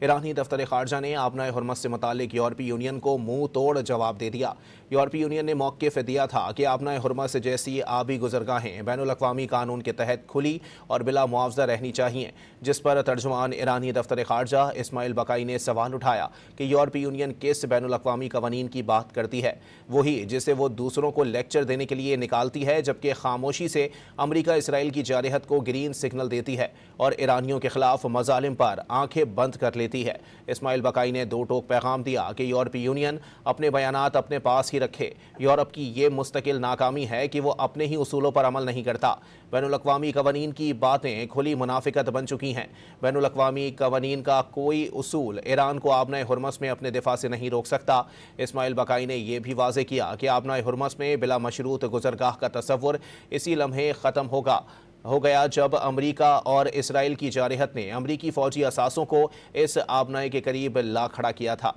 ईरानी दफ्तर खारजा ने आबनाए हुर्मत से मुतालिक यूरोपीय यूनियन को मुंह तोड़ जवाब दे दिया। यूरोपीय यूनियन ने मौक़िफ़ दिया था कि आबनाए हुर्मत से जैसी आबी गुजरगाहें बैनुल-अक़वामी कानून के तहत खुली और बिला मुआवजा रहनी चाहिए, जिस पर तर्जुमान ईरानी दफ्तर खारजा इस्माइल बकाई ने सवाल उठाया कि यूरोपीय यूनियन किस बैनुल-अक़वामी कवानीन की बात करती है, वही जिसे वो दूसरों को लेक्चर देने के लिए निकालती है, जबकि खामोशी से अमरीका इसराइल की जारहत को ग्रीन सिग्नल देती है और ईरानियों के खिलाफ मजालिम पर आंखें बंद कर लेती है। इस्माइल बकाई ने दो टोक पैगाम दिया कि यूरोपीय यूनियन अपने बयानात अपने पास ही रखे। यूरोप की ये मुस्तकिल नाकामी है कि वो अपने ही उसूलों पर अमल नहीं करता। बैनुल-अक़वामी कवानीन की बातें खुली मुनाफिकत बन चुकी हैं। बैनुल-अक़वामी कवानीन का कोई उसूल ईरान को आबनाए हुर्मस में अपने दिफा से नहीं रोक सकता। इस्माइल बकाई ने यह भी वाज़ेह किया कि आबनाए हुर्मस में बिला मशरूत गुजरगाह का तसव्वुर इसी लम्हे ख़त्म हो गया जब अमरीका और इसराइल की जारहत ने अमरीकी फ़ौजी असासों को इस आबनाए के करीब ला खड़ा किया था।